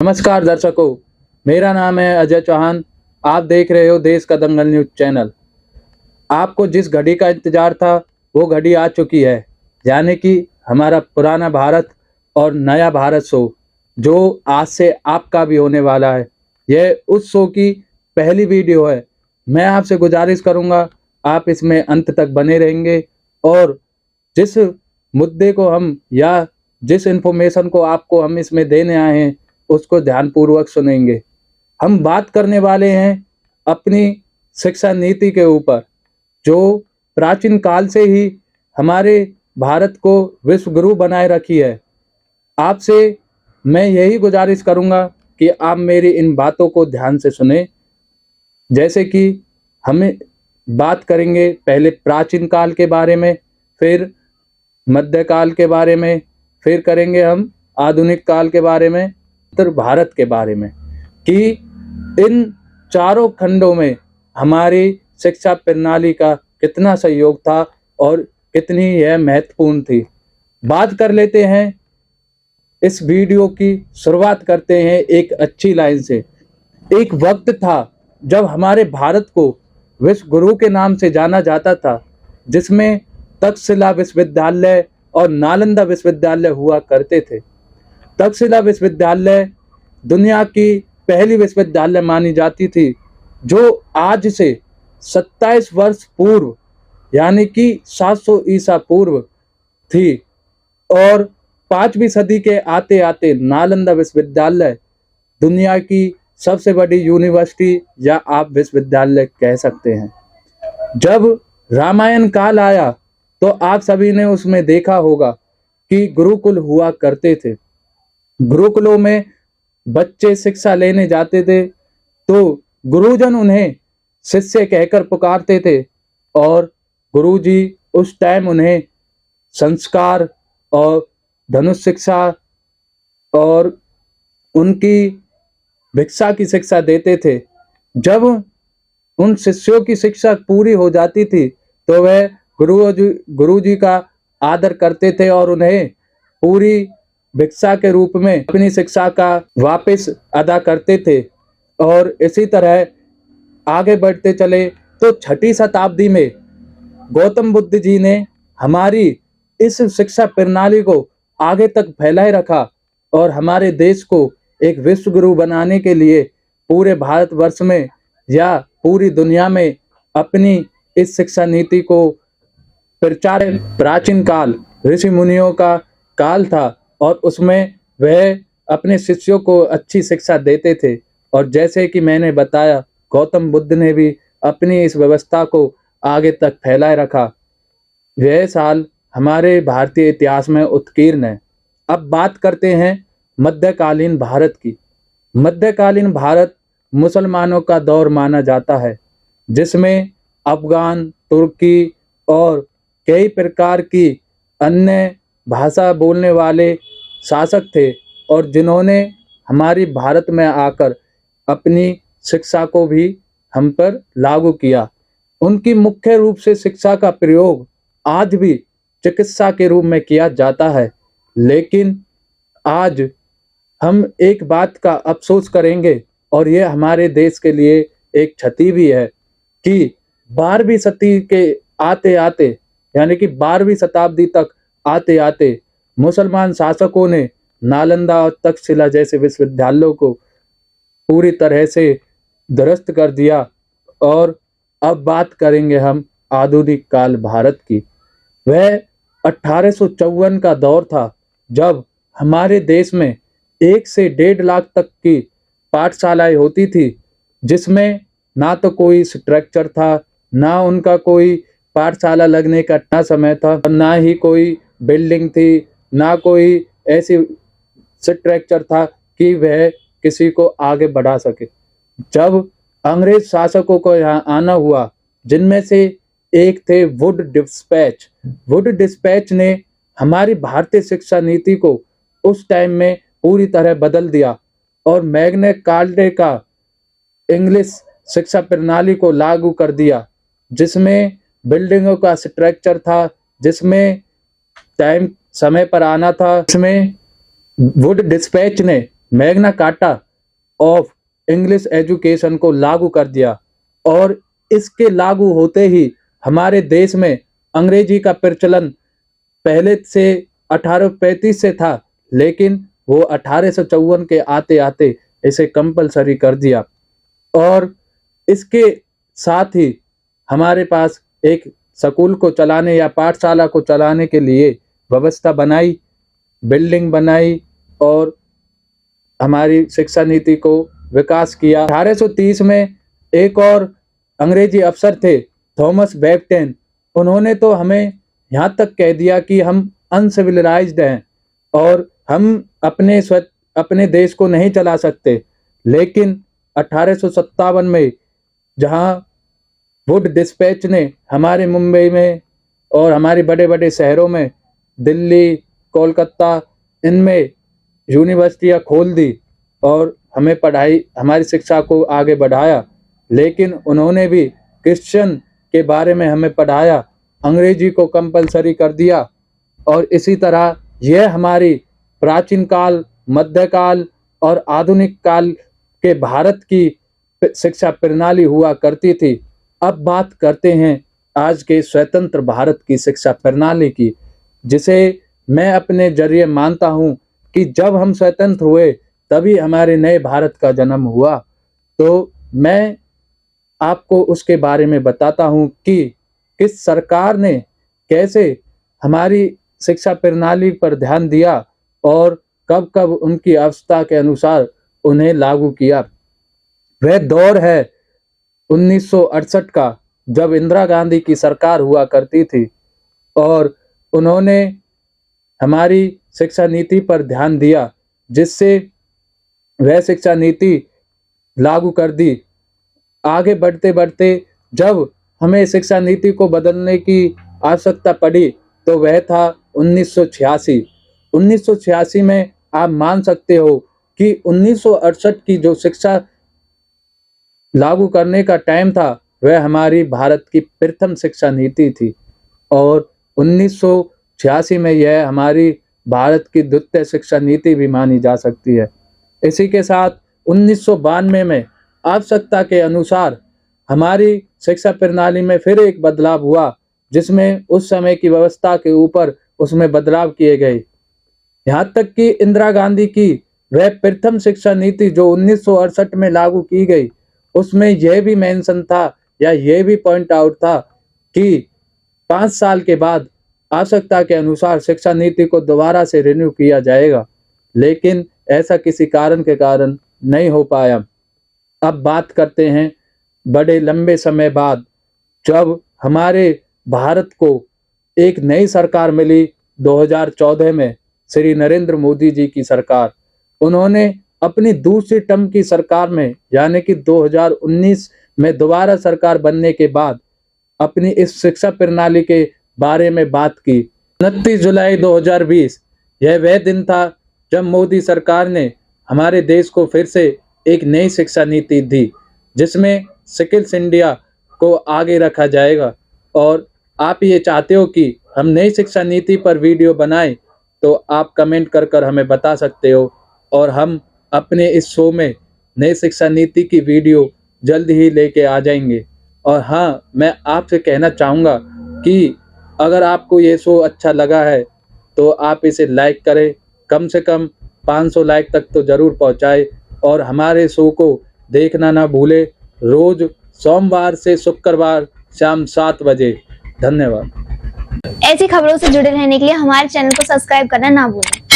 नमस्कार दर्शकों, मेरा नाम है अजय चौहान। आप देख रहे हो देश का दंगल न्यूज चैनल। आपको जिस घड़ी का इंतजार था वो घड़ी आ चुकी है, यानी कि हमारा पुराना भारत और नया भारत शो, जो आज से आपका भी होने वाला है। यह उस शो की पहली वीडियो है। मैं आपसे गुजारिश करूंगा आप इसमें अंत तक बने रहेंगे और जिस मुद्दे को हम या जिस इंफॉर्मेशन को आपको हम इसमें देने आए हैं उसको ध्यानपूर्वक सुनेंगे। हम बात करने वाले हैं अपनी शिक्षा नीति के ऊपर, जो प्राचीन काल से ही हमारे भारत को विश्व गुरु बनाए रखी है। आपसे मैं यही गुजारिश करूंगा कि आप मेरी इन बातों को ध्यान से सुने। जैसे कि हमें बात करेंगे पहले प्राचीन काल के बारे में, फिर मध्यकाल के बारे में, फिर करेंगे हम आधुनिक काल के बारे में, उत्तर भारत के बारे में, कि इन चारों खंडों में हमारी शिक्षा प्रणाली का कितना सहयोग था और कितनी यह महत्वपूर्ण थी। बात कर लेते हैं। इस वीडियो की शुरुआत करते हैं एक अच्छी लाइन से। एक वक्त था जब हमारे भारत को विश्व गुरु के नाम से जाना जाता था, जिसमें तक्षशिला विश्वविद्यालय और नालंदा विश्वविद्यालय हुआ करते थे। तक्षशिला विश्वविद्यालय दुनिया की पहली विश्वविद्यालय मानी जाती थी, जो आज से 27 वर्ष पूर्व यानी कि 700 ईसा पूर्व थी। और 5वीं सदी के आते आते नालंदा विश्वविद्यालय दुनिया की सबसे बड़ी यूनिवर्सिटी या आप विश्वविद्यालय कह सकते हैं। जब रामायण काल आया तो आप सभी ने उसमें देखा होगा कि गुरुकुल हुआ करते थे। गुरुकुलों में बच्चे शिक्षा लेने जाते थे तो गुरुजन उन्हें शिष्य कहकर पुकारते थे और गुरुजी उस टाइम उन्हें संस्कार और धनुष शिक्षा और उनकी भिक्षा की शिक्षा देते थे। जब उन शिष्यों की शिक्षा पूरी हो जाती थी तो वह गुरुजी का आदर करते थे और उन्हें पूरी भिक्षा के रूप में अपनी शिक्षा का वापस अदा करते थे। और इसी तरह आगे बढ़ते चले तो 6ठी शताब्दी में गौतम बुद्ध जी ने हमारी इस शिक्षा प्रणाली को आगे तक फैलाए रखा और हमारे देश को एक विश्व गुरु बनाने के लिए पूरे भारतवर्ष में या पूरी दुनिया में अपनी इस शिक्षा नीति को प्रचार। प्राचीन काल ऋषि मुनियों का काल था और उसमें वह अपने शिष्यों को अच्छी शिक्षा देते थे। और जैसे कि मैंने बताया, गौतम बुद्ध ने भी अपनी इस व्यवस्था को आगे तक फैलाए रखा। यह साल हमारे भारतीय इतिहास में उत्कीर्ण है। अब बात करते हैं मध्यकालीन भारत की। मध्यकालीन भारत मुसलमानों का दौर माना जाता है, जिसमें अफगान, तुर्की और कई प्रकार की अन्य भाषा बोलने वाले शासक थे और जिन्होंने हमारी भारत में आकर अपनी शिक्षा को भी हम पर लागू किया। उनकी मुख्य रूप से शिक्षा का प्रयोग आज भी चिकित्सा के रूप में किया जाता है। लेकिन आज हम एक बात का अफसोस करेंगे और यह हमारे देश के लिए एक क्षति भी है कि 12वीं सदी के आते आते यानी कि 12वीं शताब्दी तक आते आते मुसलमान शासकों ने नालंदा और तक्षशिला जैसे विश्वविद्यालयों को पूरी तरह से ध्वस्त कर दिया। और अब बात करेंगे हम आधुनिक काल भारत की। वह 1854 का दौर था जब हमारे देश में 1 से 1.5 लाख तक की पाठशालाएं होती थी, जिसमें ना तो कोई स्ट्रक्चर था, ना उनका कोई पाठशाला लगने का ना समय था, ना ही कोई बिल्डिंग थी, ना कोई ऐसी स्ट्रक्चर था कि वह किसी को आगे बढ़ा सके। जब अंग्रेज शासकों को यहाँ आना हुआ, जिनमें से एक थे वुड डिस्पैच। वुड डिस्पैच ने हमारी भारतीय शिक्षा नीति को उस टाइम में पूरी तरह बदल दिया और मैग्ना कार्टा का इंग्लिश शिक्षा प्रणाली को लागू कर दिया, जिसमें बिल्डिंगों का स्ट्रक्चर था, जिसमें टाइम समय पर आना था। इसमें वुड डिस्पैच ने Magna carta of English education को लागू कर दिया और इसके लागू होते ही हमारे देश में अंग्रेजी का प्रचलन पहले से 1835 से था, लेकिन वो 1854 के आते आते इसे कंपलसरी कर दिया। और इसके साथ ही हमारे पास एक स्कूल को चलाने या पाठशाला को चलाने के लिए व्यवस्था बनाई, बिल्डिंग बनाई और हमारी शिक्षा नीति को विकास किया। 1830 में एक और अंग्रेजी अफसर थे, थॉमस बेकटन। उन्होंने तो हमें यहाँ तक कह दिया कि हम अनसिविलाइज्ड हैं और हम अपने देश को नहीं चला सकते। लेकिन 1857 में जहाँ वुड डिस्पैच ने हमारे मुंबई में और हमारे बड़े बड़े शहरों में, दिल्ली, कोलकाता, इनमें यूनिवर्सिटियाँ खोल दी और हमारी शिक्षा को आगे बढ़ाया। लेकिन उन्होंने भी क्रिश्चियन के बारे में हमें पढ़ाया, अंग्रेजी को कंपलसरी कर दिया। और इसी तरह यह हमारी प्राचीन काल, मध्यकाल और आधुनिक काल के भारत की शिक्षा प्रणाली हुआ करती थी। अब बात करते हैं आज के स्वतंत्र भारत की शिक्षा प्रणाली की, जिसे मैं अपने जरिए मानता हूँ कि जब हम स्वतंत्र हुए तभी हमारे नए भारत का जन्म हुआ। तो मैं आपको उसके बारे में बताता हूँ कि किस सरकार ने कैसे हमारी शिक्षा प्रणाली पर ध्यान दिया और कब कब उनकी आवश्यकता के अनुसार उन्हें लागू किया। वह दौर है 1968 का, जब इंदिरा गांधी की सरकार हुआ करती थी और उन्होंने हमारी शिक्षा नीति पर ध्यान दिया, जिससे वह शिक्षा नीति लागू कर दी। आगे बढ़ते बढ़ते जब हमें शिक्षा नीति को बदलने की आवश्यकता पड़ी तो वह था 1986। 1986 में आप मान सकते हो कि 1968 की जो शिक्षा लागू करने का टाइम था वह हमारी भारत की प्रथम शिक्षा नीति थी और 1986 में यह हमारी भारत की द्वितीय शिक्षा नीति भी मानी जा सकती है। इसी के साथ 1992 में आवश्यकता के अनुसार हमारी शिक्षा प्रणाली में फिर एक बदलाव हुआ, जिसमें उस समय की व्यवस्था के ऊपर उसमें बदलाव किए गए। यहाँ तक कि इंदिरा गांधी की वह प्रथम शिक्षा नीति जो 1968 में लागू की गई, उसमें यह भी मेंशन था या यह भी पॉइंट आउट था कि 5 साल के बाद आवश्यकता के अनुसार शिक्षा नीति को दोबारा से रिन्यू किया जाएगा, लेकिन ऐसा किसी कारण के कारण नहीं हो पाया। अब बात करते हैं बड़े लंबे समय बाद जब हमारे भारत को एक नई सरकार मिली 2014 में, श्री नरेंद्र मोदी जी की सरकार। उन्होंने अपनी दूसरी टर्म की सरकार में यानी कि 2019 में दोबारा सरकार बनने के बाद अपनी इस शिक्षा प्रणाली के बारे में बात की। 29 जुलाई 2020 यह वह दिन था जब मोदी सरकार ने हमारे देश को फिर से एक नई शिक्षा नीति दी, जिसमें स्किल्स इंडिया को आगे रखा जाएगा। और आप ये चाहते हो कि हम नई शिक्षा नीति पर वीडियो बनाएं तो आप कमेंट कर हमें बता सकते हो और हम अपने इस शो में नई शिक्षा नीति की वीडियो जल्द ही लेके आ जाएंगे। और हाँ, मैं आपसे कहना चाहूँगा कि अगर आपको ये शो अच्छा लगा है तो आप इसे लाइक करें, कम से कम 500 लाइक तक तो ज़रूर पहुँचाए और हमारे शो को देखना ना भूले, रोज़ सोमवार से शुक्रवार शाम 7 बजे। धन्यवाद। ऐसी खबरों से जुड़े रहने के लिए हमारे चैनल को सब्सक्राइब करना ना भूलें।